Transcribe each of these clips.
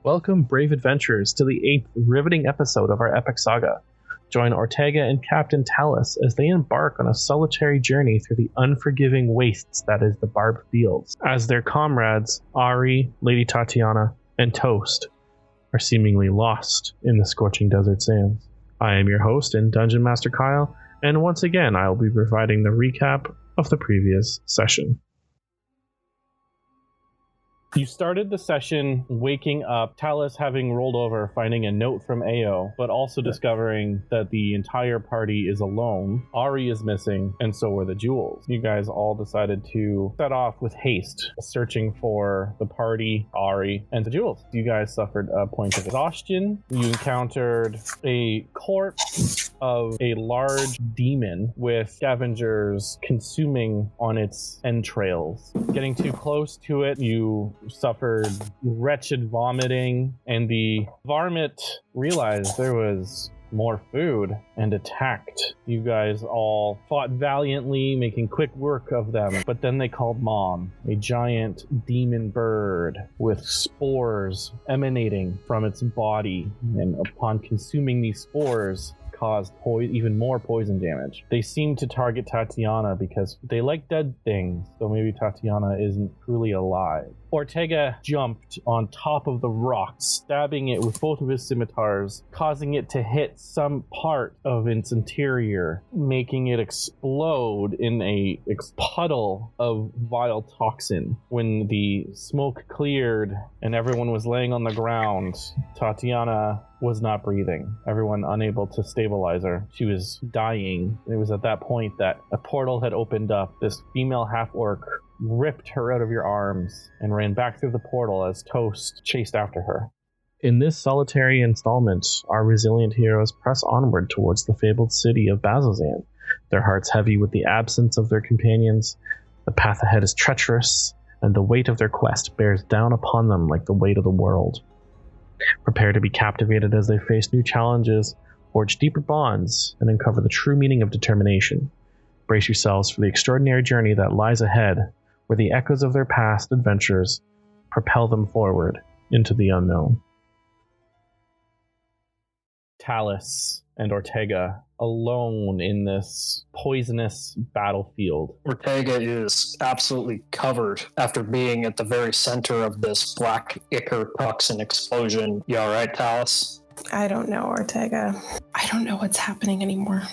Welcome, brave adventurers, to the 8th riveting episode of our epic saga. Join Ortega and Captain Tallis as they embark on a solitary journey through the unforgiving wastes that is the Barbed Fields, as their comrades, Ari, Lady Tatiana, and Toast, are seemingly lost in the scorching desert sands. I am your host and Dungeon Master Kyle, and once again I will be providing the recap of the previous session. You started the session waking up, Tallis having rolled over, finding a note from Ao, but also discovering that the entire party is alone. Ari is missing, and so are the jewels. You guys all decided to set off with haste, searching for the party, Ari, and the jewels. You guys suffered a point of exhaustion. You encountered a corpse of a large demon with scavengers consuming on its entrails. Getting too close to it, you suffered wretched vomiting, and the varmint realized there was more food and attacked. You guys all fought valiantly, making quick work of them, but then they called Mom, a giant demon bird with spores emanating from its body, and upon consuming these spores, caused even more poison damage. They seem to target Tatiana because they like dead things, so maybe Tatiana isn't truly alive. Ortega jumped on top of the rock, stabbing it with both of his scimitars, causing it to hit some part of its interior, making it explode in a puddle of vile toxin. When the smoke cleared and everyone was laying on the ground, Tatiana was not breathing. Everyone unable to stabilize her. She was dying. It was at that point that a portal had opened up. This female half-orc ripped her out of your arms and ran back through the portal as Toast chased after her. In this solitary installment, our resilient heroes press onward towards the fabled city of Bazzoxan, their hearts heavy with the absence of their companions. The path ahead is treacherous, and the weight of their quest bears down upon them like the weight of the world. Prepare to be captivated as they face new challenges, forge deeper bonds, and uncover the true meaning of determination. Brace yourselves for the extraordinary journey that lies ahead, where the echoes of their past adventures propel them forward into the unknown. Tallis and Ortega alone in this poisonous battlefield. Ortega is absolutely covered after being at the very center of this black ichor toxin explosion. You all right, Tallis? I don't know, Ortega. I don't know what's happening anymore.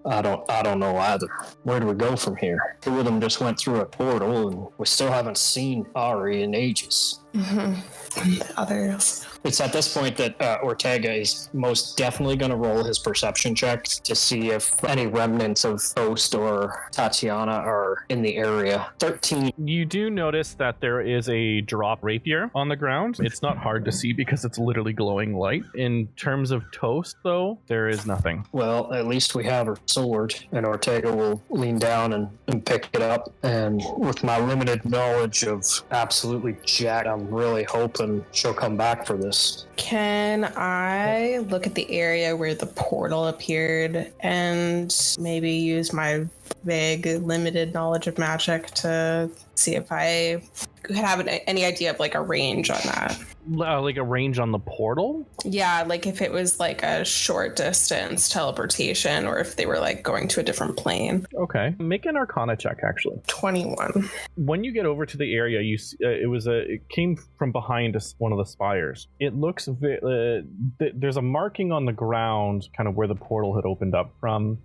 I don't know either. Where do we go from here? Two of them just went through a portal, and we still haven't seen Ari in ages. Mm-hmm. The others. It's at this point that Ortega is most definitely going to roll his perception check to see if any remnants of Toast or Tatiana are in the area. 13. You do notice that there is a drop rapier on the ground. It's not hard to see because it's literally glowing light. In terms of Toast, though, there is nothing. Well, at least we have her sword, and Ortega will lean down and pick it up. And with my limited knowledge of absolutely Jack, I'm really hoping she'll come back for this. Can I look at the area where the portal appeared and maybe use my vague, limited knowledge of magic to see if I could have any idea of like a range on that? Like a range on the portal? Yeah, like if it was like a short distance teleportation or if they were like going to a different plane. Okay. Make an Arcana check, actually. 21. When you get over to the area, you it came from behind one of the spires. It looks there's a marking on the ground kind of where the portal had opened up from,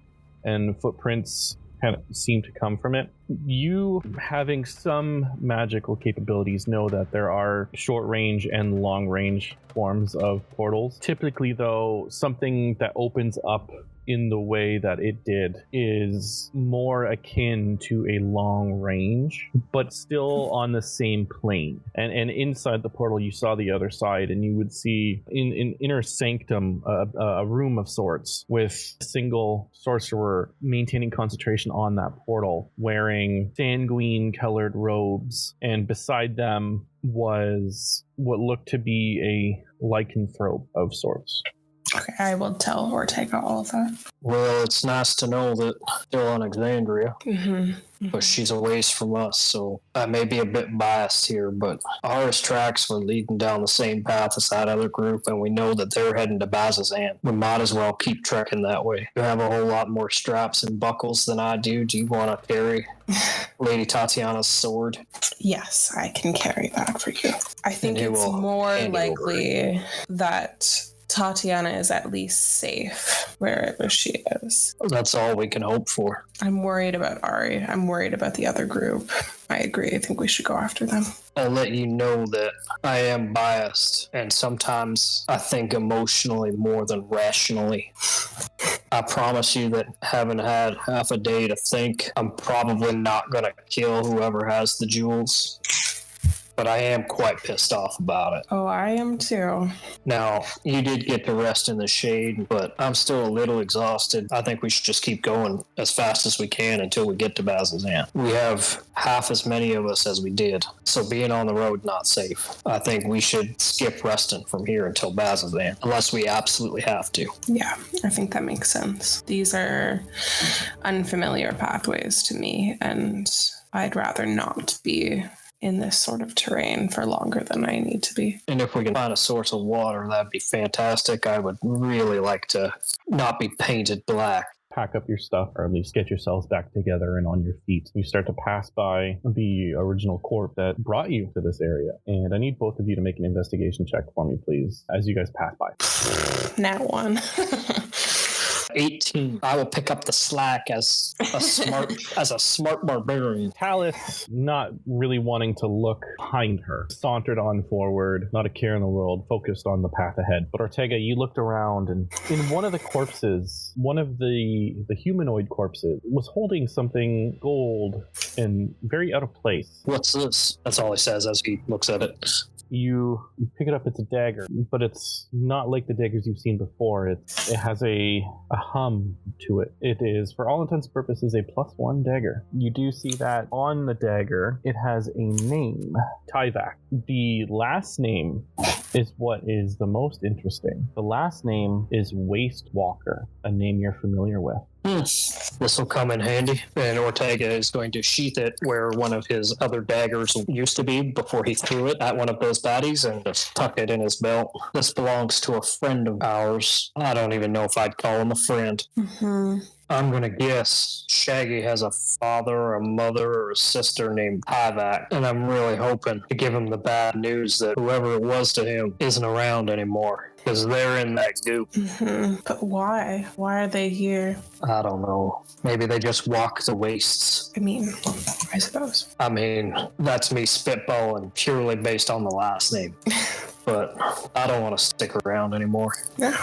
and footprints kind of seem to come from it. You, having some magical capabilities, know that there are short range and long range forms of portals. Typically, though, something that opens up in the way that it did is more akin to a long range, but still on the same plane. And inside the portal, you saw the other side, and you would see in inner sanctum a room of sorts with a single sorcerer maintaining concentration on that portal, wearing sanguine colored robes, and beside them was what looked to be a lycanthrope of sorts. Okay, I will tell Ortega all of that. Well, it's nice to know that they're on Alexandria, Mm-hmm. but she's a ways from us, so I may be a bit biased here, but ours tracks were leading down the same path as that other group, and we know that they're heading to Bazzoxan. We might as well keep trekking that way. You have a whole lot more straps and buckles than I do. Do you want to carry Lady Tatiana's sword? Yes, I can carry that for you. I think And you it's will more hand it over. likely that Tatiana is at least safe wherever she is. That's all we can hope for. I'm worried about Ari. I'm worried about the other group. I agree. I think we should go after them. I'll let you know that I am biased, and sometimes I think emotionally more than rationally. I promise you that having had half a day to think, I'm probably not going to kill whoever has the jewels. But I am quite pissed off about it. Oh, I am too. Now, you did get to rest in the shade, but I'm still a little exhausted. I think we should just keep going as fast as we can until we get to Bazzoxan. We have half as many of us as we did, so being on the road not safe. I think we should skip resting from here until Bazzoxan, unless we absolutely have to. Yeah, I think that makes sense. These are unfamiliar pathways to me, and I'd rather not be in this sort of terrain for longer than I need to be. And if we can find a source of water, that'd be fantastic. I would really like to not be painted black. Pack up your stuff, or at least get yourselves back together and on your feet. You start to pass by the original corp that brought you to this area. And I need both of you to make an investigation check for me, please, as you guys pass by. Nat 1. 18. I will pick up the slack as a smart barbarian. Tallis, not really wanting to look behind her, sauntered on forward, not a care in the world, focused on the path ahead. But Ortega, you looked around, and in one of the corpses, one of the humanoid corpses was holding something gold and very out of place. What's this? That's all he says as he looks at it. You pick it up, it's a dagger, but it's not like the daggers you've seen before. It has a hum to it. It is, for all intents and purposes, a +1 dagger. You do see that on the dagger, it has a name, Tyvak. The last name is what is the most interesting. The last name is Waste Walker, a name you're familiar with. This will come in handy. And Ortega is going to sheath it where one of his other daggers used to be before he threw it at one of those baddies and just tuck it in his belt. This belongs to a friend of ours. I don't even know if I'd call him a friend. Mm-hmm. I'm going to guess Shaggy has a father, a mother, or a sister named Tyvak, and I'm really hoping to give him the bad news that whoever it was to him isn't around anymore, because they're in that goop. Mm-hmm. But why? Why are they here? I don't know. Maybe they just walk the wastes. I mean, I suppose. I mean, that's me spitballing purely based on the last name. But I don't want to stick around anymore. Yeah.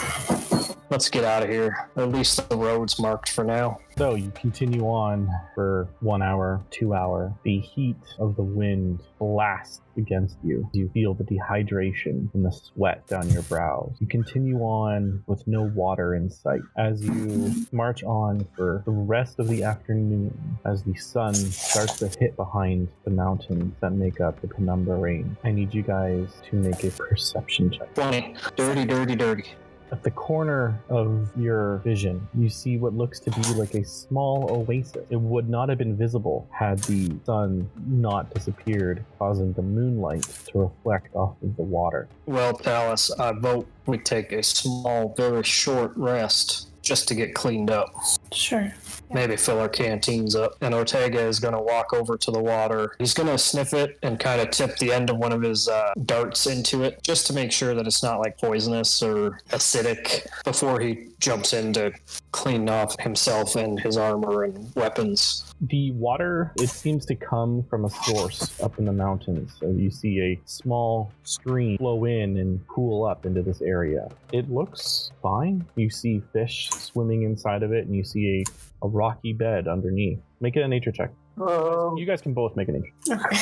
Let's get out of here. At least the road's marked for now. So you continue on for 1 hour, 2 hours. The heat of the wind blasts against you. You feel the dehydration and the sweat down your brows. You continue on with no water in sight. As you march on for the rest of the afternoon, as the sun starts to hit behind the mountains that make up the Penumbra Range, I need you guys to make a perception check. 20. Dirty. At the corner of your vision, you see what looks to be like a small oasis. It would not have been visible had the sun not disappeared, causing the moonlight to reflect off of the water. Well, Tallis, I vote we take a small, very short rest just to get cleaned up. Sure. Maybe fill our canteens up. And Ortega is going to walk over to the water. He's going to sniff it and kind of tip the end of one of his darts into it just to make sure that it's not like poisonous or acidic before he jumps in to clean off himself and his armor and weapons. The water, it seems to come from a source up in the mountains. So you see a small stream flow in and pool up into this area. It looks fine. You see fish swimming inside of it, and you see a rocky bed underneath. Make it a nature check. You guys can both make a nature. Okay.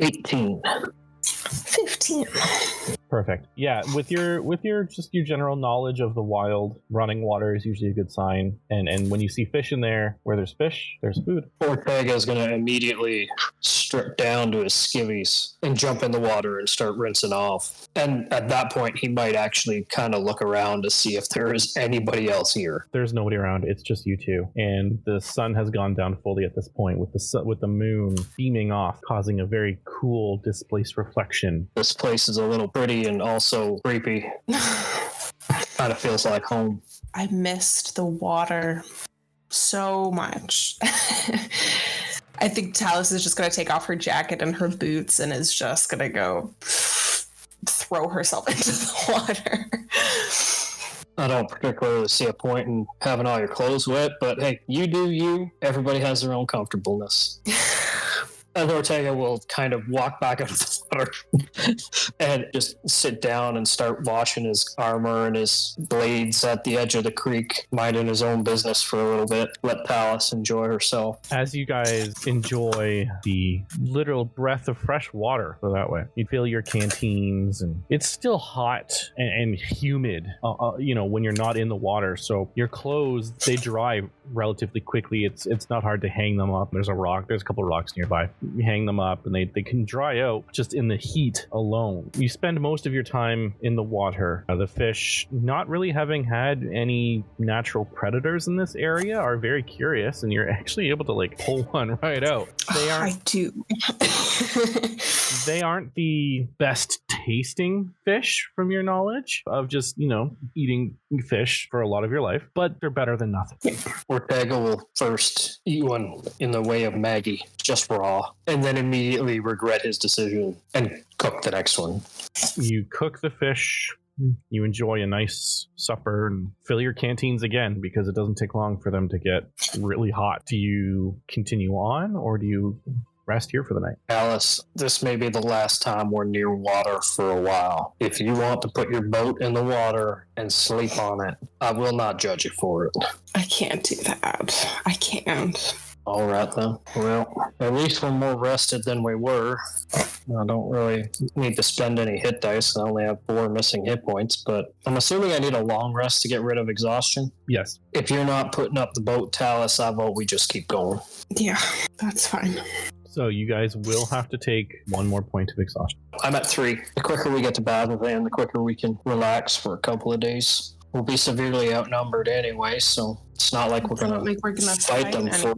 18. 15. Perfect. Yeah, with your just your general knowledge of the wild, running water is usually a good sign. And when you see fish in there, where there's fish, there's food. Ortega is going to immediately strip down to his skivvies and jump in the water and start rinsing off. And at that point, he might actually kind of look around to see if there is anybody else here. There's nobody around. It's just you two, and the sun has gone down fully at this point, with the moon beaming off, causing a very cool displaced reflection. This place is a little pretty and also creepy. Kind of feels like home. I missed the water so much. I think Tallis is just going to take off her jacket and her boots and is just going to go throw herself into the water. I don't particularly see a point in having all your clothes wet, but hey, you do you. Everybody has their own comfortableness. And Ortega will kind of walk back out of the water and just sit down and start washing his armor and his blades at the edge of the creek, minding his own business for a little bit. Let Tallis enjoy herself. As you guys enjoy the literal breath of fresh water, so that way, you fill your canteens, and it's still hot and humid, when you're not in the water. So your clothes, they dry relatively quickly. It's not hard to hang them up. There's a couple of rocks nearby. You hang them up and they can dry out just in the heat alone. You spend most of your time in the water. The fish, not really having had any natural predators in this area, are very curious, and you're actually able to pull one right out. I do. They aren't the best tasting fish from your knowledge of just, eating fish for a lot of your life, but they're better than nothing. Ortega will first eat one in the way of Maggie, just raw, and then immediately regret his decision and cook the next one. You cook the fish, you enjoy a nice supper, and fill your canteens again, because it doesn't take long for them to get really hot. Do you continue on, or do you rest here for the night? Alice, this may be the last time we're near water for a while. If you want to put your boat in the water and sleep on it, I will not judge you for it. I can't do that. I can't. All right, then. Well, at least we're more rested than we were. I don't really need to spend any hit dice. I only have 4 missing hit points, but I'm assuming I need a long rest to get rid of exhaustion. Yes. If you're not putting up the boat, Tallis, I vote we just keep going. Yeah, that's fine. So you guys will have to take 1 more point of exhaustion. I'm at 3. The quicker we get to Bazzoxan, the quicker we can relax for a couple of days. We'll be severely outnumbered anyway, so it's not like we're going to fight them for.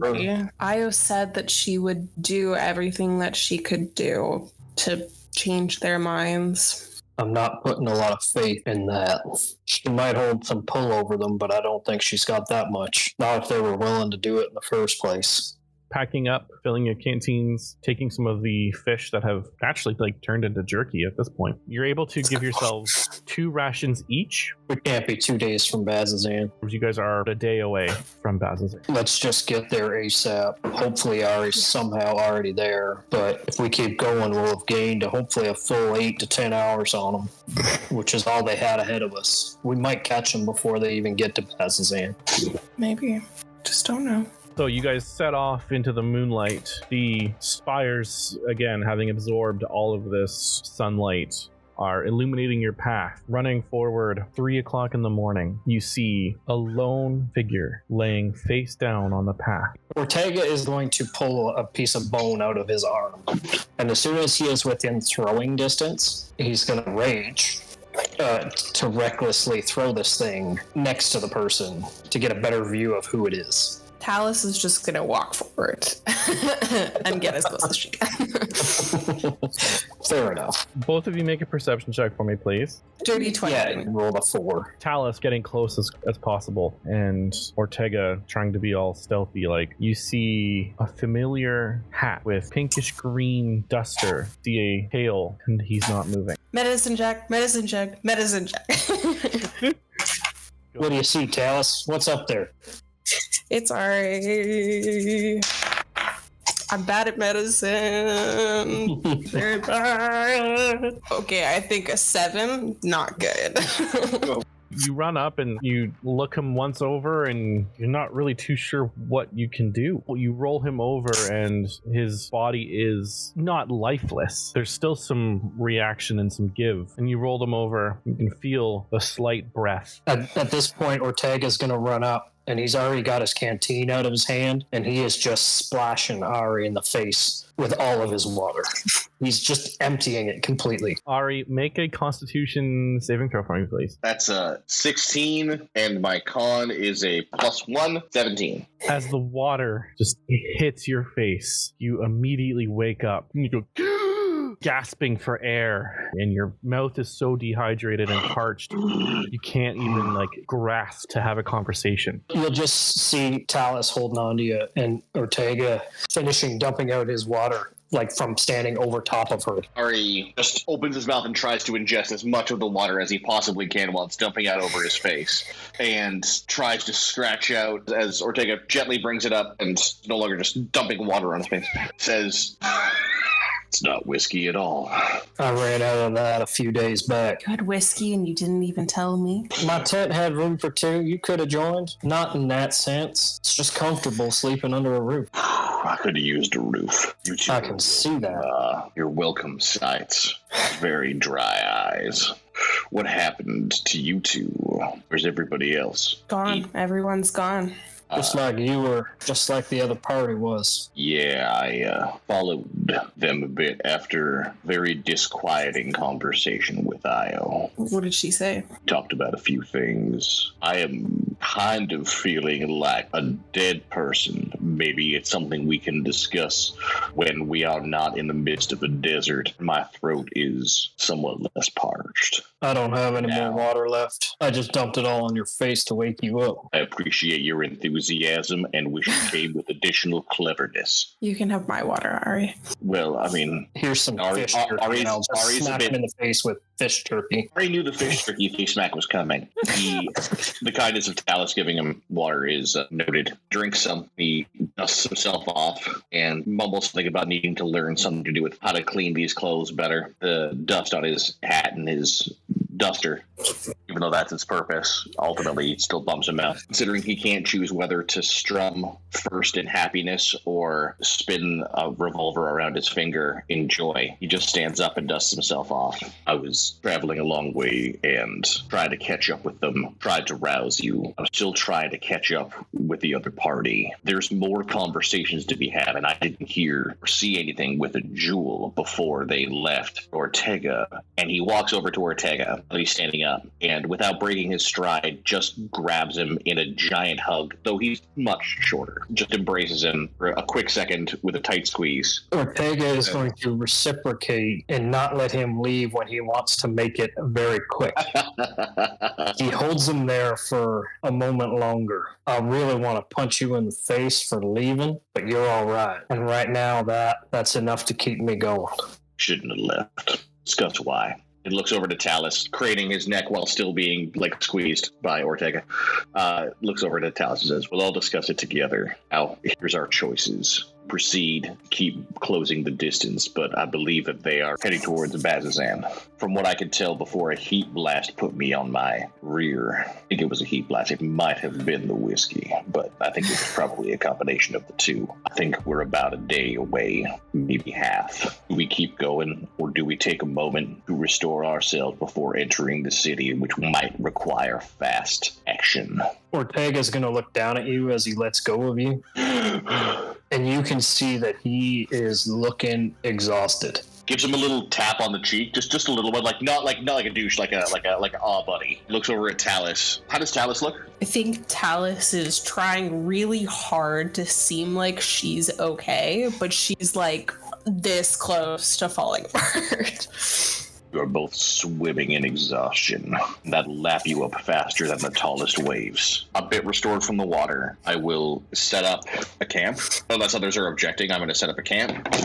Io said that she would do everything that she could do to change their minds. I'm not putting a lot of faith in that. She might hold some pull over them, but I don't think she's got that much. Not if they were willing to do it in the first place. Packing up, filling your canteens, taking some of the fish that have actually turned into jerky at this point. You're able to give yourselves 2 rations each. We can't be 2 days from Bazzoxan. You guys are a day away from Bazzoxan. Let's just get there ASAP. Hopefully Ari's somehow already there, but if we keep going, we'll have gained hopefully a full 8 to 10 hours on them, which is all they had ahead of us. We might catch them before they even get to Bazzoxan. Maybe. Just don't know. So you guys set off into the moonlight. The spires, again, having absorbed all of this sunlight, are illuminating your path. Running forward, 3 o'clock in the morning, you see a lone figure laying face down on the path. Ortega is going to pull a piece of bone out of his arm. And as soon as he is within throwing distance, he's going to rage to recklessly throw this thing next to the person to get a better view of who it is. Tallis is just going to walk forward and get as close as she can. Fair enough. Both of you make a perception check for me, please. Dirty 20. Yeah, roll a 4. Tallis getting close as possible, and Ortega trying to be all stealthy. You see a familiar hat with pinkish green duster. See a tail, and he's not moving. Medicine check, medicine check, medicine check. What do you see, Tallis? What's up there? It's alright. I'm bad at medicine. Very bad. Okay, I think a 7, not good. You run up and you look him once over, and you're not really too sure what you can do. You roll him over, and his body is not lifeless. There's still some reaction and some give. And you roll him over. You can feel the slight breath. At this point, Ortega's going to run up. And he's already got his canteen out of his hand, and he is just splashing Ari in the face with all of his water. He's just emptying it completely. Ari, make a Constitution saving throw for me, please. That's a 16, and my con is a +1, 17. As the water just hits your face, you immediately wake up. And you go gasping for air, and your mouth is so dehydrated and parched you can't even grasp to have a conversation. You'll just see Tallis holding on to you, and Ortega finishing dumping out his water from standing over top of her. Ari just opens his mouth and tries to ingest as much of the water as he possibly can while it's dumping out over his face, and tries to scratch out as Ortega gently brings it up and no longer just dumping water on his face. Says, "It's not whiskey at all." I ran out of that a few days back. You had whiskey and you didn't even tell me. My tent had room for two. You could have joined. Not in that sense. It's just comfortable sleeping under a roof. I could have used a roof. You two, I can see that. Your welcome sights. Very dry eyes. What happened to you two? Where's everybody else? Gone. Everyone's gone. Just like you were, just like the other party was. Yeah, I followed them a bit after a very disquieting conversation with Io. What did she say? Talked about a few things. I am kind of feeling like a dead person. Maybe it's something we can discuss when we are not in the midst of a desert. My throat is somewhat less parched. I don't have any more water left. I just dumped it all on your face to wake you up. I appreciate your enthusiasm and wish it came with additional cleverness. You can have my water, Ari. Well, I mean, here's some fish jerky. And I'll just smack him in the face with fish jerky. Ari knew the fish jerky face smack was coming. The kindness of Tallis giving him water is noted. Drinks some. He dusts himself off and mumbles something about needing to learn something to do with how to clean these clothes better. The dust on his hat and his duster, even though that's its purpose, ultimately it still bums him out. Considering he can't choose whether to strum first in happiness or spin a revolver around his finger in joy, he just stands up and dusts himself off. I was traveling a long way and tried to catch up with them, tried to rouse you. I'm still trying to catch up with the other party. There's more conversations to be had, and I didn't hear or see anything with a Jewel before they left Ortega. And he walks over to Ortega. He's standing up, and without breaking his stride, just grabs him in a giant hug, though he's much shorter. Just embraces him for a quick second with a tight squeeze. Ortega is going to reciprocate and not let him leave when he wants to make it very quick. He holds him there for a moment longer. I really want to punch you in the face for leaving, but you're all right. And right now, that's enough to keep me going. Shouldn't have left. Discuss why. It looks over to Tallis, craning his neck while still being squeezed by Ortega. Looks over to Tallis and says, "We'll all discuss it together. Now, here's our choices. Proceed, keep closing the distance, but I believe that they are heading towards Bazzoxan. From what I could tell before a heat blast put me on my rear, I think it was a heat blast. It might have been the whiskey, but I think it was probably a combination of the two. I think we're about a day away, maybe half. Do we keep going, or do we take a moment to restore ourselves before entering the city, which might require fast action?" Ortega's going to look down at you as he lets go of you. And you can see that he is looking exhausted. Gives him a little tap on the cheek, just a little one, not like a douche, like a buddy. Looks over at Tallis. How does Tallis look? I think Tallis is trying really hard to seem like she's okay, but she's this close to falling apart. You are both swimming in exhaustion. That'll lap you up faster than the tallest waves. A bit restored from the water, I will set up a camp. Unless others are objecting, I'm going to set up a camp.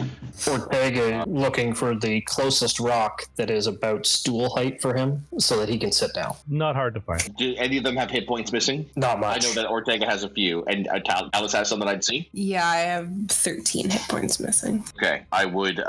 Ortega looking for the closest rock that is about stool height for him so that he can sit down. Not hard to find. Do any of them have hit points missing? Not much. I know that Ortega has a few, and Tallis has some that I'd see. Yeah, I have 13 hit points missing. Okay, I would...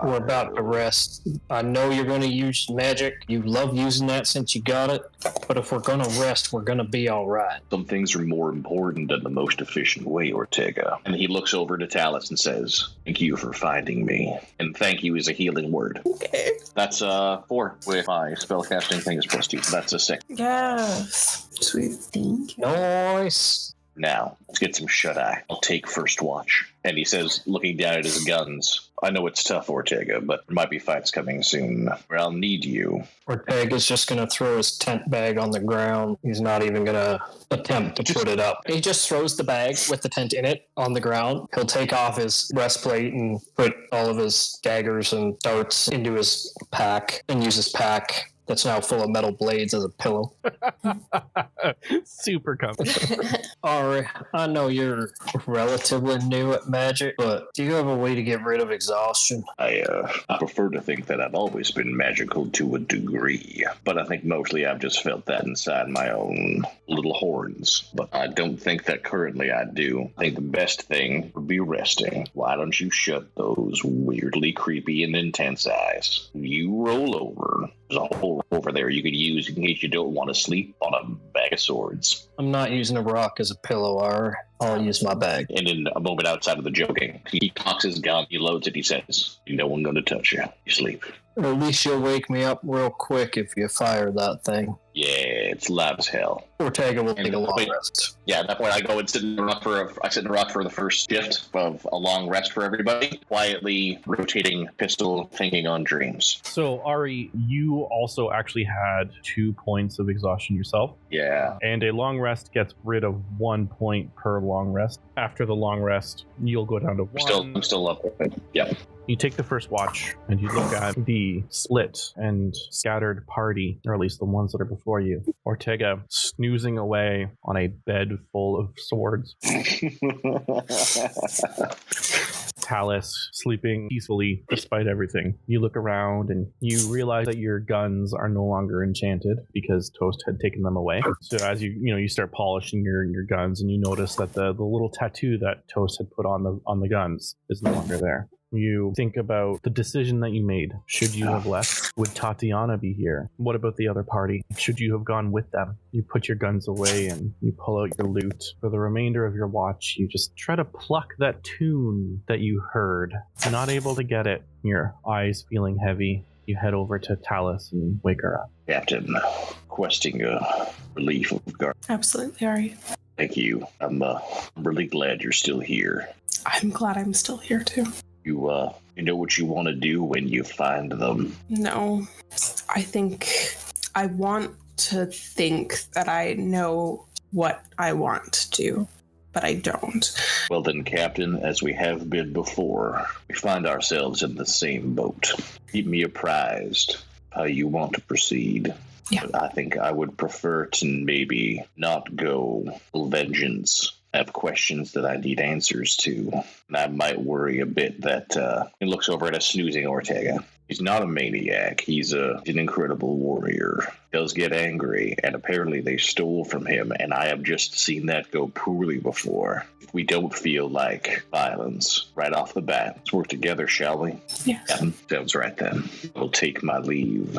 We're about to rest. I know you're going to use magic. You love using that since you got it. But if we're going to rest, we're going to be all right. Some things are more important than the most efficient way, Ortega. And he looks over to Tallis and says, thank you for finding me. And thank you is a healing word. Okay. That's 4 with my spellcasting thing is +2. So that's a 6. Yes. Sweet. Thank you. Nice. Now, let's get some shut-eye. I'll take first watch. And he says, looking down at his guns, I know it's tough, Ortega, but there might be fights coming soon where I'll need you. Ortega's just going to throw his tent bag on the ground. He's not even going to attempt to put it up. He just throws the bag with the tent in it on the ground. He'll take off his breastplate and put all of his daggers and darts into his pack and use his pack that's now full of metal blades as a pillow. Super comfortable. Ari, I know you're relatively new at magic, but do you have a way to get rid of exhaustion? I prefer to think that I've always been magical to a degree, but I think mostly I've just felt that inside my own little horns. But I don't think that currently I do. I think the best thing would be resting. Why don't you shut those weirdly creepy and intense eyes? You roll over. There's a hole over there you could use in case you don't want to sleep on a bag of swords. I'm not using a rock as a pillow, Ari. I'll use my bag. And in a moment outside of the joking, he cocks his gun, he loads it, he says, no one gonna touch you. You sleep. Or at least you'll wake me up real quick if you fire that thing. Yeah, it's loud as hell. Ortega will take a long rest. Yeah, at that point I go and sit in the rock for the first shift of a long rest for everybody, quietly rotating pistol, thinking on dreams. So, Ari, you also actually had 2 points of exhaustion yourself. Yeah. And a long rest gets rid of 1 point per long rest. After the long rest, you'll go down to 1. I'm still up. Yep. You take the first watch and you look at the split and scattered party, or at least the ones that are before you. Ortega snoozing away on a bed full of swords. Tallis sleeping peacefully despite everything. You look around and you realize that your guns are no longer enchanted because Toast had taken them away. So as you start polishing your guns, and you notice that the little tattoo that Toast had put on the guns is no longer there. You think about the decision that you made. Should you have left? Would Tatiana be here? What about the other party? Should you have gone with them? You put your guns away and you pull out your loot. For the remainder of your watch, you just try to pluck that tune that you heard. Not able to get it. Your eyes feeling heavy. You head over to Tallis and wake her up. Captain, requesting a relief of guard. Absolutely, Ari. Thank you. I'm really glad you're still here. I'm glad I'm still here, too. You know what you want to do when you find them? No, I think I want to think that I know what I want to do, but I don't. Well then, Captain, as we have been before, we find ourselves in the same boat. Keep me apprised of how you want to proceed. Yeah. But I think I would prefer to maybe not go full vengeance. I have questions that I need answers to. And I might worry a bit that he looks over at a snoozing Ortega. He's not a maniac. He's an incredible warrior. He does get angry, and apparently they stole from him, and I have just seen that go poorly before. If we don't feel like violence right off the bat, let's work together, shall we? Yes. Yeah, sounds right then. I'll take my leave.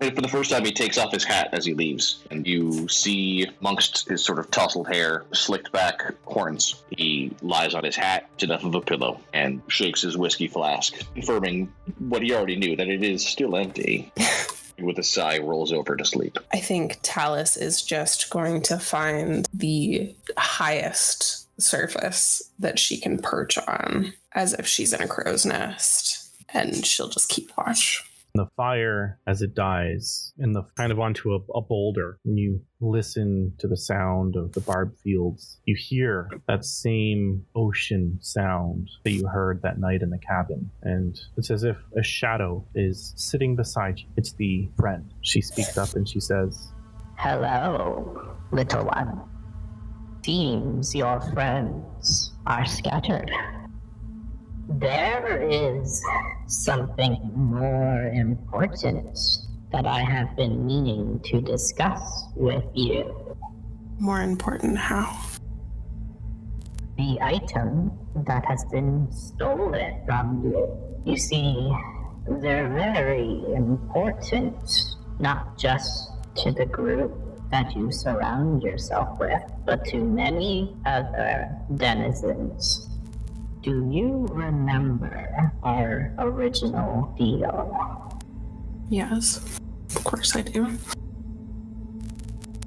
And for the first time, he takes off his hat as he leaves, and you see amongst his sort of tousled hair, slicked back horns, he lies on his hat to enough of a pillow and shakes his whiskey flask, confirming what he already knew, that it is still empty. With a sigh, rolls over to sleep. I think Tallis is just going to find the highest surface that she can perch on, as if she's in a crow's nest, and she'll just keep watch. The fire, as it dies, and the kind of onto a boulder, and you listen to the sound of the Barbed Fields. You hear that same ocean sound that you heard that night in the cabin, and it's as if a shadow is sitting beside you. It's the friend. She speaks up and she says, "Hello, little one. Seems your friends are scattered." There is something more important that I have been meaning to discuss with you. More important how? The item that has been stolen from you. You see, they're very important, not just to the group that you surround yourself with, but to many other denizens. Do you remember our original deal? Yes, of course I do.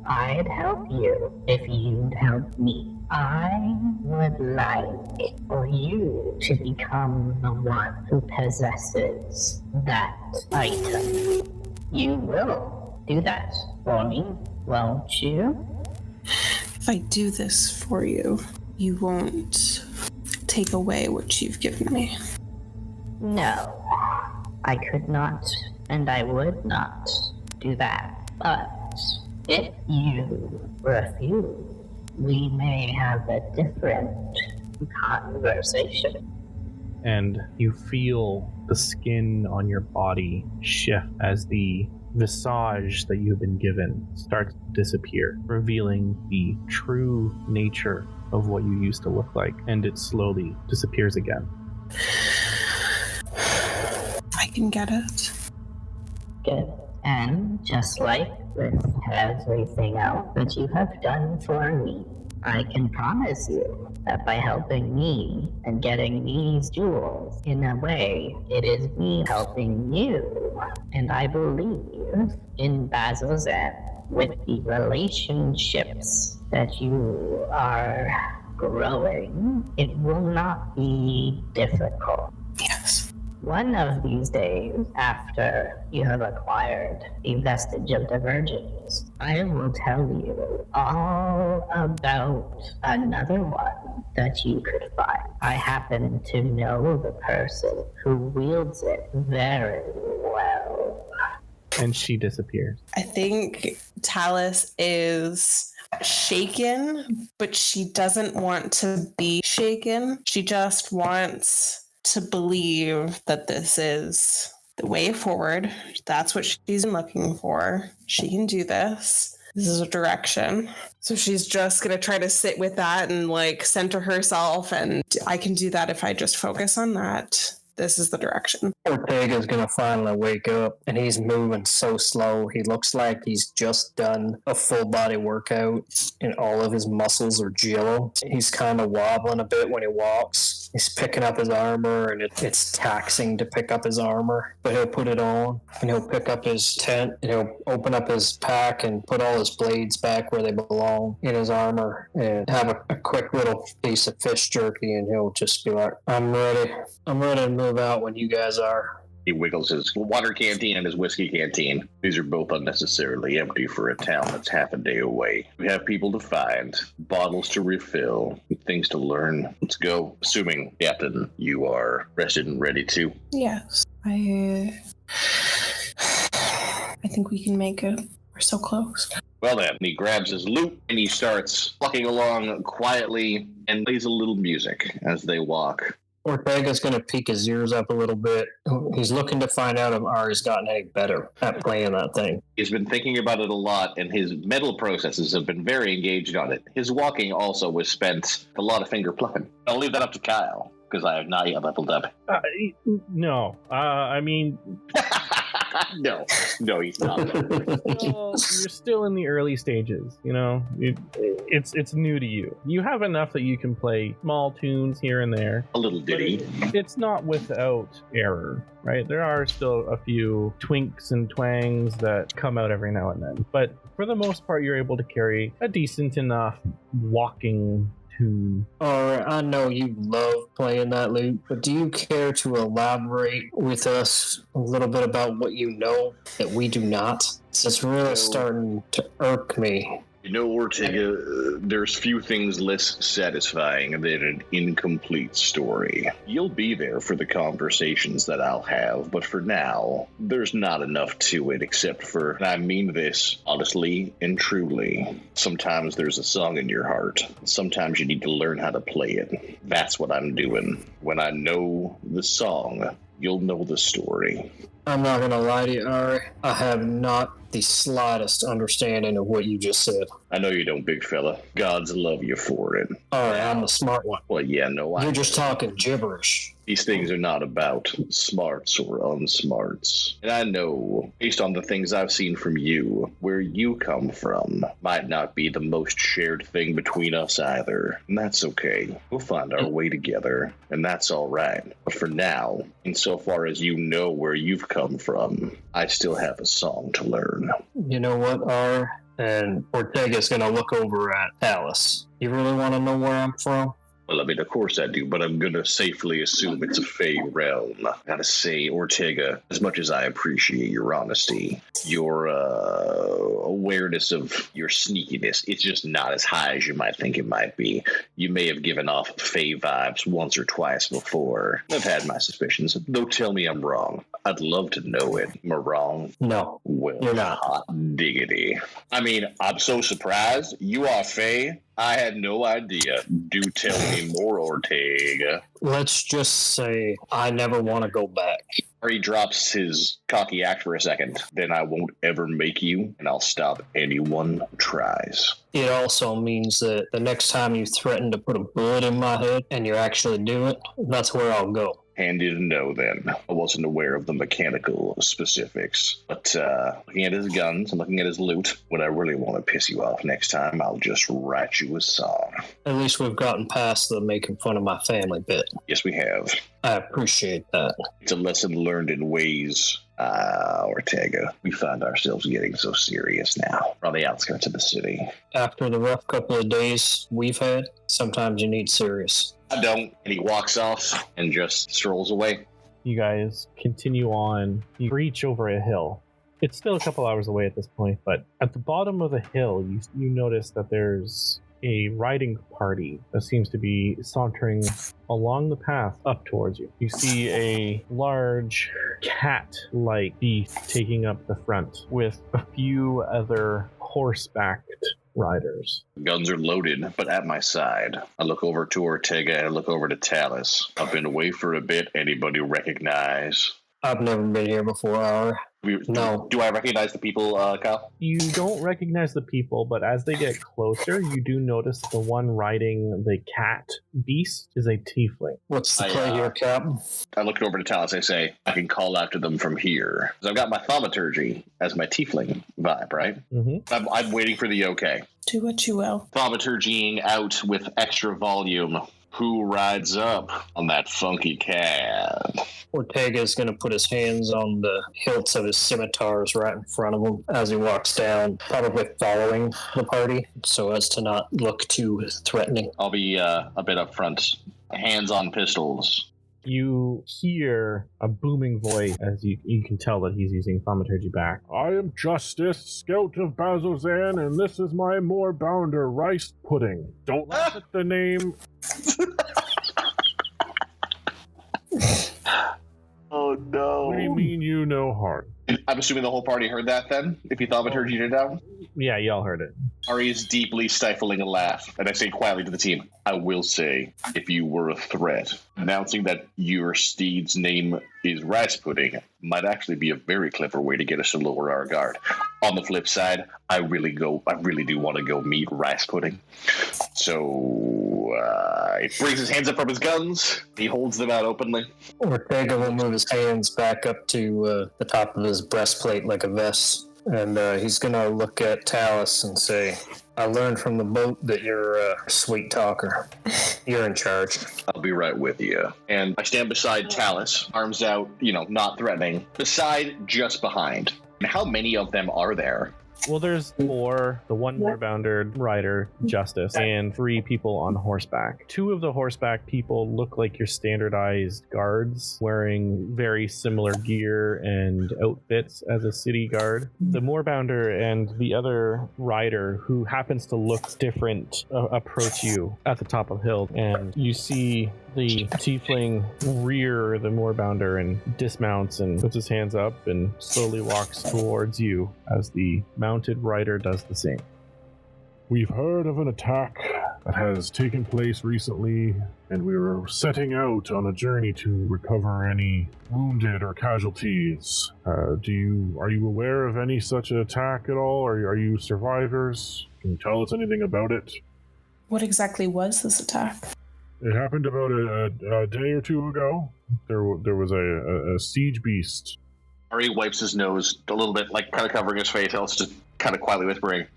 I'd help you if you'd help me. I would like for you to become the one who possesses that item. You will do that for me, won't you? If I do this for you, you won't take away what you've given me. No, I could not, and I would not do that. But if you refuse, we may have a different conversation. And you feel the skin on your body shift as the visage that you've been given starts to disappear, revealing the true nature of what you used to look like, and it slowly disappears again. I can get it. Good. And just like with everything else that you have done for me, I can promise you that by helping me and getting these jewels, in a way, it is me helping you. And I believe in Bazzoxan, with the relationships that you are growing, it will not be difficult. Yes. One of these days, after you have acquired a vestige of divergence, I will tell you all about another one that you could find. I happen to know the person who wields it very well. And she disappears. I think Tallis is shaken, but she doesn't want to be shaken. She just wants to believe that this is the way forward. That's what she's been looking for. She can do this. This is a direction. So she's just going to try to sit with that and like center herself. And I can do that if I just focus on that. This is the direction. Ortega's gonna finally wake up, and he's moving so slow. He looks like he's just done a full body workout, and all of his muscles are jello. He's kind of wobbling a bit when he walks. He's picking up his armor, and it's taxing to pick up his armor, but he'll put it on, and he'll pick up his tent, and he'll open up his pack and put all his blades back where they belong in his armor, and have a quick little piece of fish jerky, and he'll just be like, I'm ready to move out when you guys are. He wiggles his water canteen and his whiskey canteen. These are both unnecessarily empty for a town that's half a day away. We have people to find, bottles to refill, things to learn. Let's go. Assuming, Captain, you are rested and ready to. Yes. I think we can make it. We're so close. Well then, he grabs his lute and he starts plucking along quietly and plays a little music as they walk. Ortega's going to peek his ears up a little bit. He's looking to find out if Ari's gotten any better at playing that thing. He's been thinking about it a lot, and his mental processes have been very engaged on it. His walking also was spent a lot of finger plucking. I'll leave that up to Kyle, because I have not yet leveled up. No. I mean... No, he's not. Well, you're still in the early stages, you know? It's new to you. You have enough that you can play small tunes here and there. A little ditty. It's not without error, right? There are still a few twinks and twangs that come out every now and then. But for the most part, you're able to carry a decent enough walking tune. Alright, I know you love playing that lute, but do you care to elaborate with us a little bit about what you know that we do not? It's really starting to irk me You know, Ortega, there's few things less satisfying than an incomplete story. You'll be there for the conversations that I'll have, but for now, there's not enough to it except for, and I mean this honestly and truly, sometimes there's a song in your heart. Sometimes you need to learn how to play it. That's what I'm doing. When I know the song, you'll know the story. I'm not going to lie to you, Ari. I have not the slightest understanding of what you just said. I know you don't, big fella. Gods love you for it. Ari, I'm the smart one. Well, yeah, no, You're just talking gibberish. These things are not about smarts or unsmarts. And I know, based on the things I've seen from you, where you come from might not be the most shared thing between us either. And that's okay. We'll find our way together, and that's all right. But for now, insofar as you know where you've come from, I still have a song to learn. You know what, Ari? And Ortega's going to look over at Tallis. You really want to know where I'm from? Well, I mean, of course I do, but I'm going to safely assume it's a Fey realm. I gotta say, Ortega, as much as I appreciate your honesty, your awareness of your sneakiness, it's just not as high as you might think it might be. You may have given off Fey vibes once or twice before. I've had my suspicions. Don't tell me I'm wrong. I'd love to know it. Am I wrong? No, Well, you're not. hot diggity. I mean, I'm so surprised. You are Fey? I had no idea. Do tell me more, Ortega. Let's just say I never want to go back. Or he drops his cocky act for a second. Then I won't ever make you, and I'll stop anyone who tries. It also means that the next time you threaten to put a bullet in my head and you actually do it, that's where I'll go. Handy to know, then. I wasn't aware of the mechanical specifics. But looking at his guns and looking at his loot, when I really want to piss you off next time, I'll just write you a song. At least we've gotten past the making fun of my family bit. Yes, we have. I appreciate that. It's a lesson learned in ways. Ortega, we find ourselves getting so serious now. We're on the outskirts of the city. After the rough couple of days we've had, sometimes you need serious. I don't. And he walks off and just strolls away. You guys continue on. You reach over a hill. It's still a couple hours away at this point, but at the bottom of the hill, you notice that there's a riding party that seems to be sauntering along the path up towards you. You see a large cat-like beast taking up the front with a few other horsebacked riders. Guns are loaded, but at my side. I look over to Ortega and I look over to Tallis. I've been away for a bit. Anybody recognize? I've never been here before, Ari. No. Do I recognize the people, Kyle? You don't recognize the people, but as they get closer, you do notice the one riding the cat beast is a tiefling. What's the play here, Captain? I look over to Tallis. I say, I can call out to them from here. Because I've got my thaumaturgy as my tiefling vibe, right? Mm-hmm. I'm waiting for the okay. Do what you will. Thaumaturgying out with extra volume. Who rides up on that funky cat? Ortega is going to put his hands on the hilts of his scimitars right in front of him as he walks down, probably following the party, so as to not look too threatening. I'll be a bit up front. Hands on pistols. You hear a booming voice as you can tell that he's using thaumaturgy back. I am Justice, Scout of Bazzoxan, and this is my Moorbounder rice pudding. Don't laugh at the name. Oh no. What do you mean you know heart? I'm assuming the whole party heard that then? If you thaumaturgy it down? Yeah, y'all heard it. Ari is deeply stifling a laugh, and I say quietly to the team, I will say, if you were a threat, announcing that your steed's name is rice pudding might actually be a very clever way to get us to lower our guard. On the flip side, I really do want to go meet rice pudding. So, he brings his hands up from his guns, he holds them out openly. Ortega will move his hands back up to the top of his breastplate like a vest. And he's going to look at Tallis and say, I learned from the boat that you're a sweet talker. You're in charge. I'll be right with you. And I stand beside Tallis, arms out, not threatening, beside, just behind. And how many of them are there? Well, there's 4, the one moorbounder rider, Justice, and 3 people on horseback. 2 of the horseback people look like your standardized guards, wearing very similar gear and outfits as a city guard. The moorbounder and the other rider, who happens to look different, approach you at the top of the hill, and you see the tiefling rear the moorbounder and dismounts and puts his hands up and slowly walks towards you as the mounted rider does the same. We've heard of an attack that has taken place recently, and we were setting out on a journey to recover any wounded or casualties. Are you aware of any such attack at all? Are you survivors? Can you tell us anything about it? What exactly was this attack? It happened about a day or 2 ago. There was a siege beast. Ari wipes his nose a little bit, like kind of covering his face, else just kind of quietly whispering.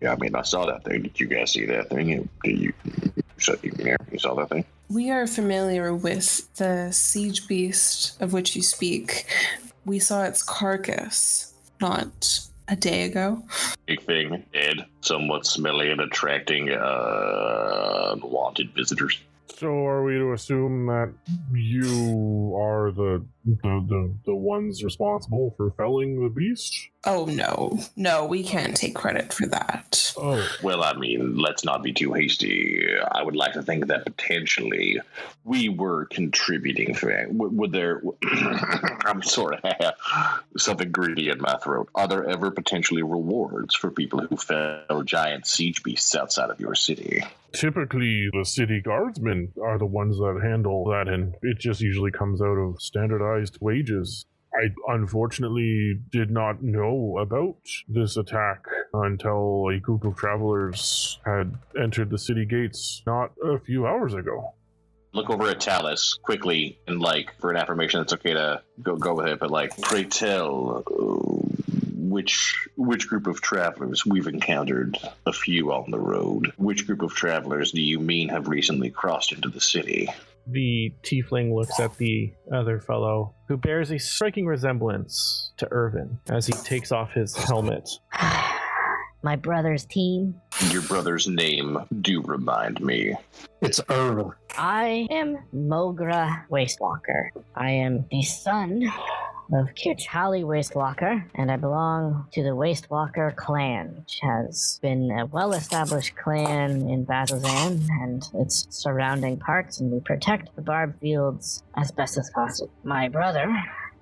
Yeah, I mean, I saw that thing. Did you guys see that thing? You saw that thing? We are familiar with the siege beast of which you speak. We saw its carcass not a day ago. Big thing, dead, somewhat smelly and attracting unwanted visitors. So are we to assume that you are the ones responsible for felling the beast? Oh, no, we can't take credit for that. Oh. Well, I mean, let's not be too hasty. I would like to think that potentially we were contributing for it. Would there... I'm sort of something greedy in my throat. Are there ever potentially rewards for people who fell giant siege beasts outside of your city? Typically, the city guardsmen are the ones that handle that, and it just usually comes out of standardized wages. I unfortunately did not know about this attack until a group of travelers had entered the city gates not a few hours ago. Look over at Tallis quickly, and for an affirmation that's okay to go with it, but pray tell, which group of travelers? We've encountered a few on the road. Which group of travelers do you mean have recently crossed into the city? The tiefling looks at the other fellow, who bears a striking resemblance to Irvin as he takes off his helmet. My brother's team. Your brother's name, do remind me. It's Irvin. I am Mogra Wastewalker. I am the son of Kirchali Wastewalker, and I belong to the Wastewalker clan, which has been a well-established clan in Bazzoxan and its surrounding parts, and we protect the Barbed Fields as best as possible. My brother,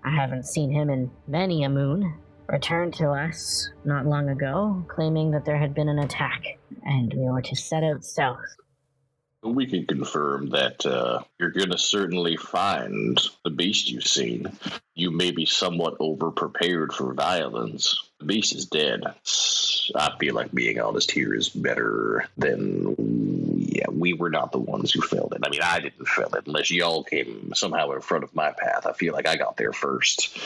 I haven't seen him in many a moon, returned to us not long ago, claiming that there had been an attack, and we were to set out south. We can confirm that you're going to certainly find the beast you've seen. You may be somewhat over-prepared for violence. The beast is dead. I feel like being honest here is better than... Yeah, we were not the ones who felled it. I mean, I didn't fell it unless y'all came somehow in front of my path. I feel like I got there first.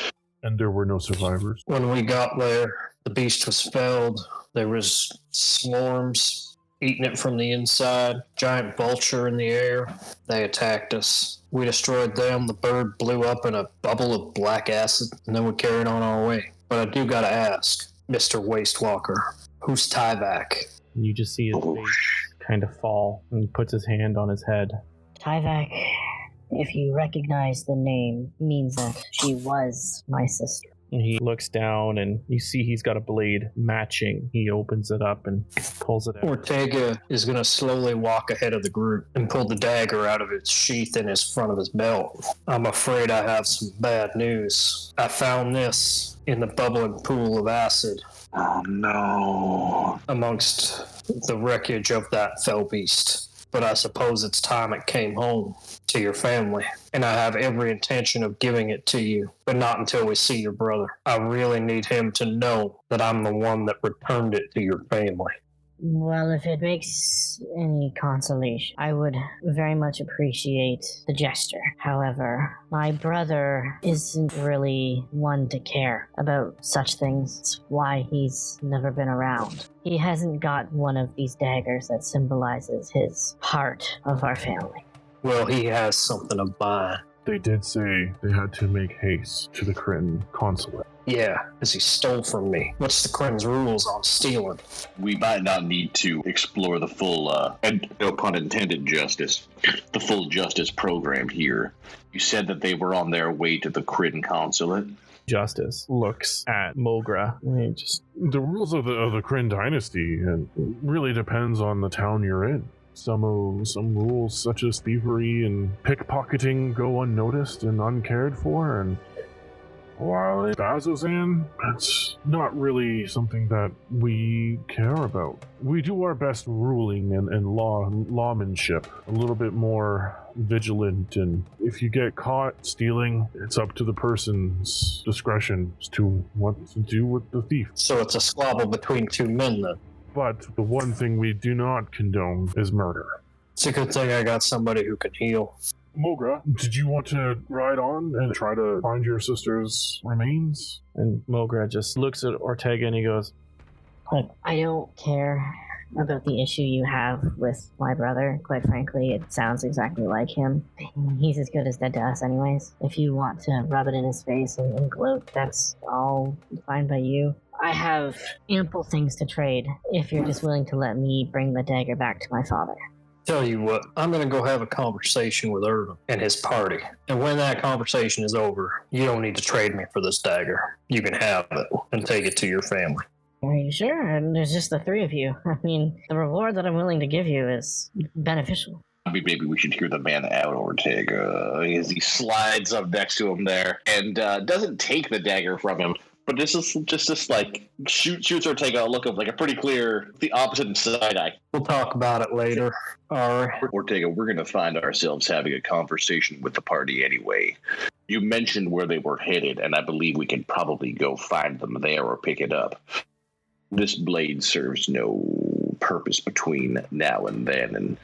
And there were no survivors. When we got there, the beast was felled. There was swarms eating it from the inside, giant vulture in the air. They attacked us. We destroyed them. The bird blew up in a bubble of black acid, and then we carried on our way. But I do gotta ask, Mr. Wastewalker, who's Tyvek? And you just see his face kind of fall, and he puts his hand on his head. Tyvek, if you recognize the name, means that she was my sister. And he looks down, and you see he's got a blade matching. He opens it up and pulls it out. Ortega is going to slowly walk ahead of the group and pull the dagger out of its sheath in his front of his belt. I'm afraid I have some bad news. I found this in the bubbling pool of acid. Oh, no. Amongst the wreckage of that fell beast. But I suppose it's time it came home to your family. And I have every intention of giving it to you, but not until we see your brother. I really need him to know that I'm the one that returned it to your family. Well, if it makes any consolation, I would very much appreciate the gesture. However, my brother isn't really one to care about such things. It's why he's never been around. He hasn't got one of these daggers that symbolizes his part of our family. Well, he has something of mine. they did say they had to make haste to the Kryn consulate. Yeah, because he stole from me. What's the Kryn's rules on stealing? We might not need to explore the full, and no pun intended, the full justice program here. You said that they were on their way to the Kryn consulate. Justice looks at Mogra. The rules of the Kryn dynasty, and it really depends on the town you're in. Some rules such as thievery and pickpocketing go unnoticed and uncared for, and while in Bazzoxan, it's not really something that we care about. We do our best ruling and lawmanship, a little bit more vigilant, and if you get caught stealing, it's up to the person's discretion as to what to do with the thief. So it's a squabble between two men then. But the one thing we do not condone is murder. It's a good thing I got somebody who can heal. Mogra, did you want to ride on and try to find your sister's remains? And Mogra just looks at Ortega and he goes, I don't care about the issue you have with my brother. Quite frankly, it sounds exactly like him. He's as good as dead to us anyways. If you want to rub it in his face and gloat, that's all fine by you. I have ample things to trade if you're just willing to let me bring the dagger back to my father. Tell you what, I'm going to go have a conversation with Irvin and his party. And when that conversation is over, you don't need to trade me for this dagger. You can have it and take it to your family. Are you sure? And there's just the three of you. I mean, the reward that I'm willing to give you is beneficial. Maybe we should hear the man out, Ortega, as he slides up next to him there and doesn't take the dagger from him. But this is just like shoots Ortega a look of like a pretty clear, the opposite side eye. We'll talk about it later. All right. Ortega, we're going to find ourselves having a conversation with the party anyway. You mentioned where they were headed, and I believe we can probably go find them there or pick it up. This blade serves no purpose between now and then, and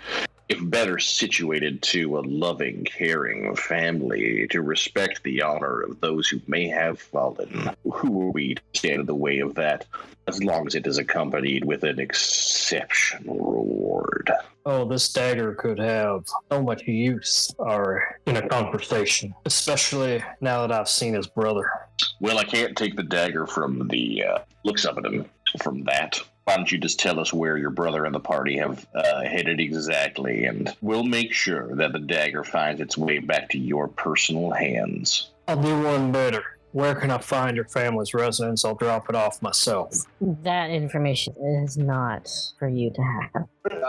if better situated to a loving, caring family to respect the honor of those who may have fallen, who are we to stand in the way of that, as long as it is accompanied with an exceptional reward? Oh, this dagger could have so much use in a conversation, especially now that I've seen his brother. Well, I can't take the dagger from the looks of it from that. Why don't you just tell us where your brother and the party have headed exactly, and we'll make sure that the dagger finds its way back to your personal hands. I'll do one better. Where can I find your family's residence? I'll drop it off myself. That information is not for you to have.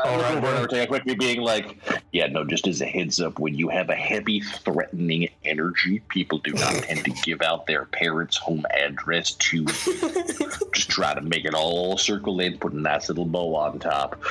All right, Ortega quickly being like, yeah, no, just as a heads up, when you have a heavy, threatening energy, people do not tend to give out their parents' home address to just try to make it all circle in, put a nice little bow on top,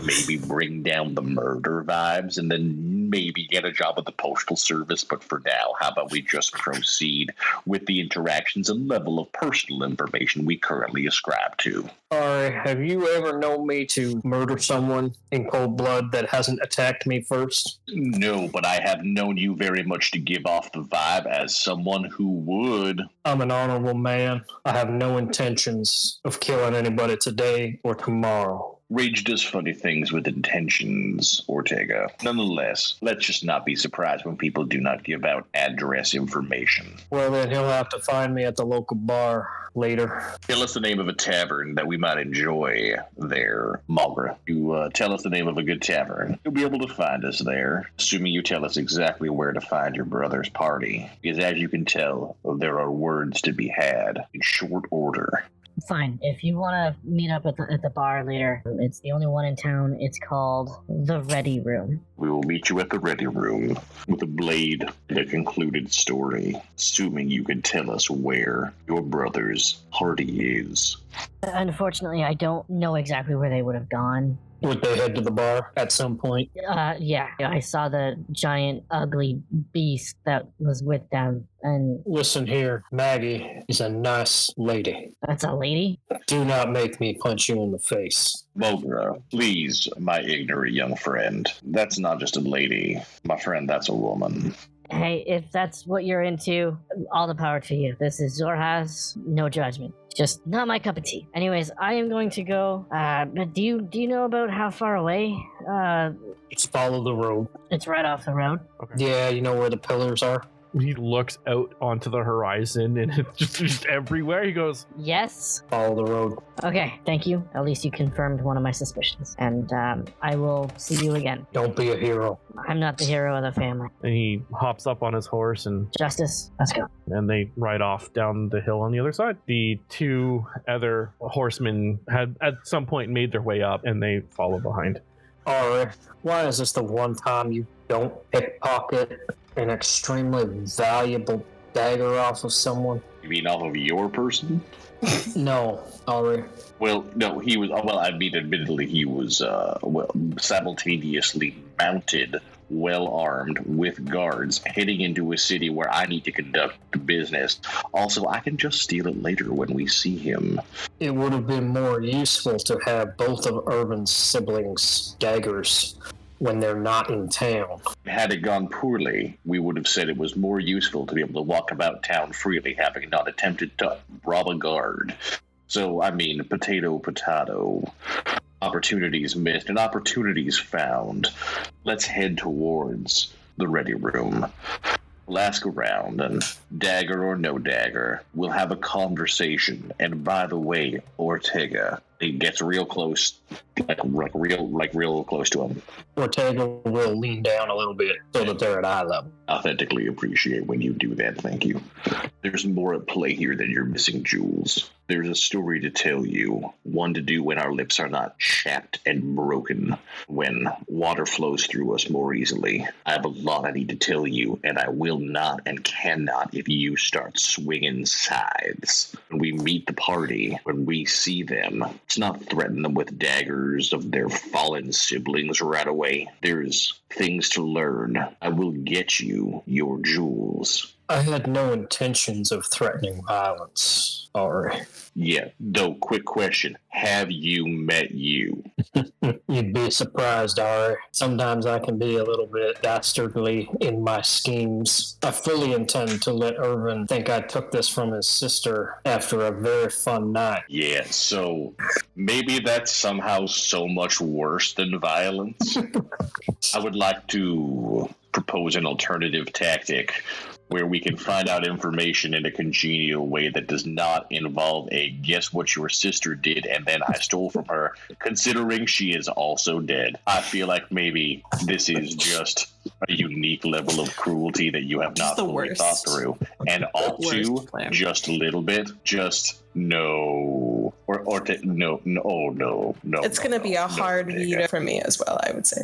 maybe bring down the murder vibes, and then maybe get a job at the postal service. But for now, how about we just proceed with the interactions and level of personal information we currently ascribe to? All right, have you ever known me to murder someone in cold blood that hasn't attacked me first? No, but I have known you very much to give off the vibe as someone who would. I'm an honorable man. I have no intentions of killing anybody today or tomorrow. Rage does funny things with intentions, Ortega. Nonetheless, let's just not be surprised when people do not give out address information. Well, then he'll have to find me at the local bar later. Tell us the name of a tavern that we might enjoy there, Mogra. You tell us the name of a good tavern. You'll be able to find us there, assuming you tell us exactly where to find your brother's party. Because as you can tell, there are words to be had in short order. Fine. If you want to meet up at the bar later, it's the only one in town. It's called the Ready Room. We will meet you at the Ready Room with a blade and a concluded story, assuming you can tell us where your brother's party is. Unfortunately, I don't know exactly where they would have gone. Would they head to the bar at some point? Yeah. I saw the giant, ugly beast that was with them, and... Listen here, Maggie is a nice lady. That's a lady? Do not make me punch you in the face. Mogra, please, my ignorant young friend. That's not just a lady. My friend, that's a woman. Hey, if that's what you're into, all the power to you. This is your house, no judgment. Just not my cup of tea. Anyways, I am going to go. Do you know about how far away? Just follow the road. It's right off the road. Okay. Yeah, you know where the pillars are? He looks out onto the horizon and it's just everywhere. He goes, Yes. Follow the road. Okay, thank you. At least you confirmed one of my suspicions. And I will see you again. Don't be a hero. I'm not the hero of the family. and he hops up on his horse and Justice, let's go. they ride off down the hill on the other side. The two other horsemen had at some point made their way up and they follow behind. Alright, why is this the one time you don't pickpocket an extremely valuable dagger off of someone? You mean off of your person? No, Ari. Well, no, he was. Well, I mean, admittedly, he was simultaneously mounted, well armed, with guards, heading into a city where I need to conduct business. Also, I can just steal it later when we see him. It would have been more useful to have both of Irvin's siblings' daggers when they're not in town. Had it gone poorly, we would have said it was more useful to be able to walk about town freely, having not attempted to rob a guard. So, I mean, potato. Opportunities missed and opportunities found. Let's head towards the ready room. We'll ask around, and dagger or no dagger, we'll have a conversation. And by the way, Ortega, it gets real close, real close to him. Ortega will lean down a little bit so that they're at eye level. Authentically appreciate when you do that, thank you. There's more at play here than your missing jewels. There's a story to tell you, one to do when our lips are not chapped and broken, when water flows through us more easily. I have a lot I need to tell you, and I will not and cannot if you start swinging sides. When we meet the party, when we see them, let's not threaten them with daggers of their fallen siblings right away. There's things to learn. I will get you your jewels. I had no intentions of threatening violence, Ari. Yeah, though, quick question. Have you met you? You'd be surprised, Ari. Sometimes I can be a little bit dastardly in my schemes. I fully intend to let Irvin think I took this from his sister after a very fun night. Yeah, so maybe that's somehow so much worse than violence. I would like to propose an alternative tactic where we can find out information in a congenial way that does not involve a guess what your sister did and then I stole from her, considering she is also dead. I feel like maybe this is just a unique level of cruelty that you have not fully thought through. And ought to, just a little bit, just no. No. It's going to be a hard veto for me as well, I would say.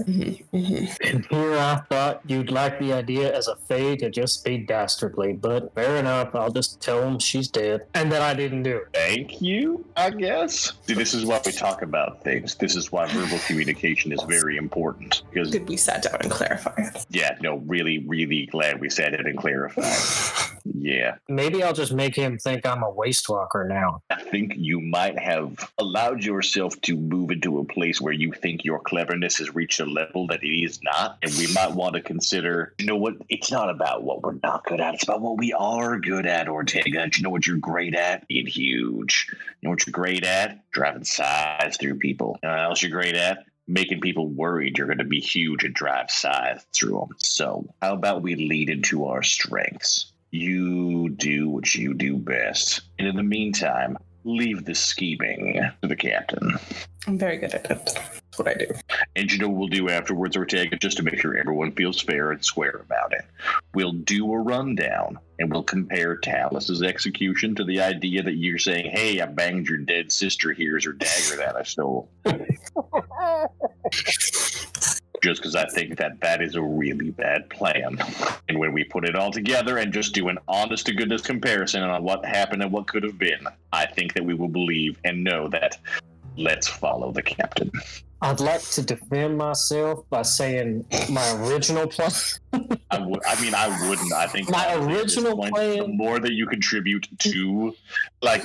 And here I thought you'd like the idea as a fey to just be dastardly, but fair enough, I'll just tell him she's dead and that I didn't do it. Thank you, I guess. See, this is why we talk about things. This is why verbal communication is very important. Because good we sat down and clarified. Yeah, no, really glad we sat down and clarified. Yeah. Maybe I'll just make him think I'm a waste walker now. I think you might have allowed yourself to move into a place where you think your cleverness has reached a level that it is not. And we might want to consider, you know what? It's not about what we're not good at. It's about what we are good at, Ortega. Do you know what you're great at? Being huge. You know what you're great at? Driving sides through people. You know what else you're great at? Making people worried you're going to be huge and drive scythe through them. So how about we lead into our strengths? You do what you do best. And in the meantime, leave the scheming to the captain. I'm very good at it. That's what I do. And you know what we'll do afterwards, Ortega, just to make sure everyone feels fair and square about it. We'll do a rundown, and we'll compare Tallis's execution to the idea that you're saying, hey, I banged your dead sister, here's her dagger that I stole. Just because I think that is a really bad plan. And when we put it all together and just do an honest-to-goodness comparison on what happened and what could have been, I think that we will believe and know that let's follow the captain. I'd like to defend myself by saying my original plan. I wouldn't. I think my original plan. The more that you contribute to,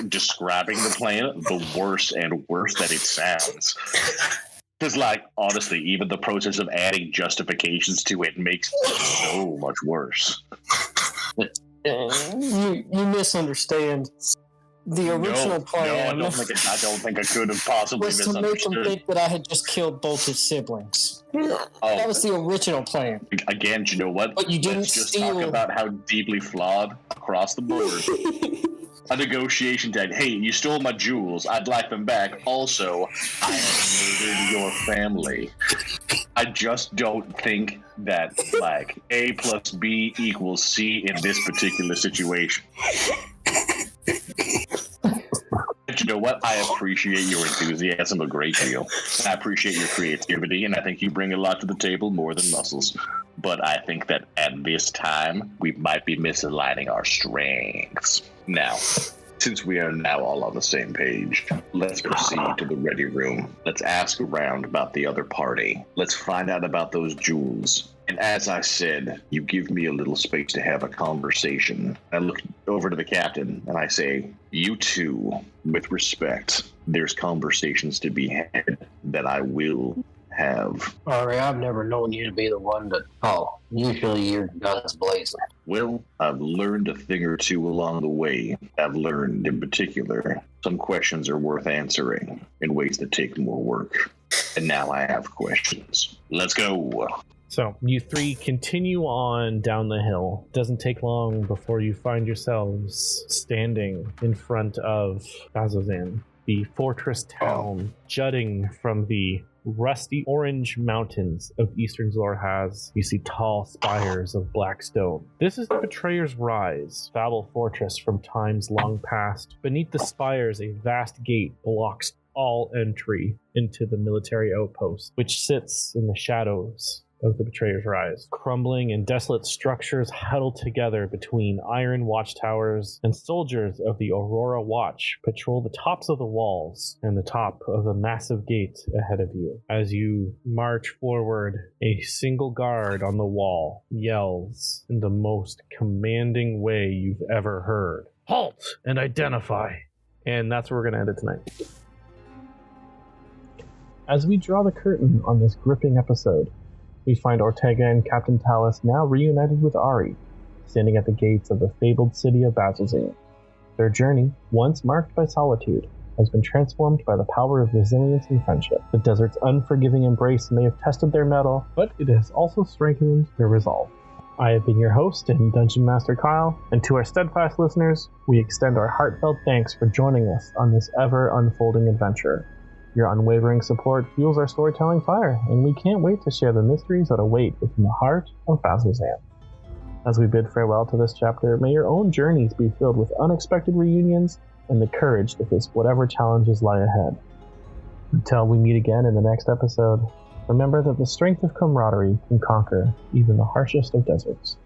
describing the plan, the worse and worse that it sounds. Because, honestly, even the process of adding justifications to it makes it so much worse. You misunderstand. The original plan I don't think I could have possibly was to make him think that I had just killed both his siblings. That was the original plan. Again, do you know what? But you didn't Let's just steal. talk about how deeply flawed across the board. A negotiation tag. Hey, you stole my jewels. I'd like them back. Also, I have murdered your family. I just don't think that, like, A plus B equals C in this particular situation. But you know what? I appreciate your enthusiasm a great deal. I appreciate your creativity, and I think you bring a lot to the table, more than muscles. But I think that at this time, we might be misaligning our strengths. Now, since we are now all on the same page, let's proceed to the ready room. Let's ask around about the other party. Let's find out about those jewels. And as I said, you give me a little space to have a conversation. I look over to the captain and I say, you two, with respect, there's conversations to be had that I will have. Ari, I've never known you to be the one that, usually your guns blazing. Well, I've learned a thing or two along the way. I've learned, in particular, some questions are worth answering in ways that take more work. And now I have questions. Let's go. So you three continue on down the hill. Doesn't take long before you find yourselves standing in front of Bazzoxan, the fortress town jutting from the rusty orange mountains of eastern Zorhaz. You see tall spires of black stone. This is the Betrayer's Rise, Babel fortress from times long past. Beneath the spires, a vast gate blocks all entry into the military outpost, which sits in the shadows of the Betrayer's Rise. Crumbling and desolate structures huddled together between iron watchtowers, and soldiers of the Aurora Watch patrol the tops of the walls and the top of the massive gate ahead of you. As you march forward, a single guard on the wall yells in the most commanding way you've ever heard, "Halt and identify!" And that's where we're going to end it tonight. As we draw the curtain on this gripping episode, we find Ortega and Captain Tallis now reunited with Ari, standing at the gates of the fabled city of Bazzoxan. Their journey, once marked by solitude, has been transformed by the power of resilience and friendship. The desert's unforgiving embrace may have tested their mettle, but it has also strengthened their resolve. I have been your host and Dungeon Master Kyle, and to our steadfast listeners, we extend our heartfelt thanks for joining us on this ever-unfolding adventure. Your unwavering support fuels our storytelling fire, and we can't wait to share the mysteries that await within the heart of Bazzoxan. As we bid farewell to this chapter, may your own journeys be filled with unexpected reunions and the courage to face whatever challenges lie ahead. Until we meet again in the next episode, remember that the strength of camaraderie can conquer even the harshest of deserts.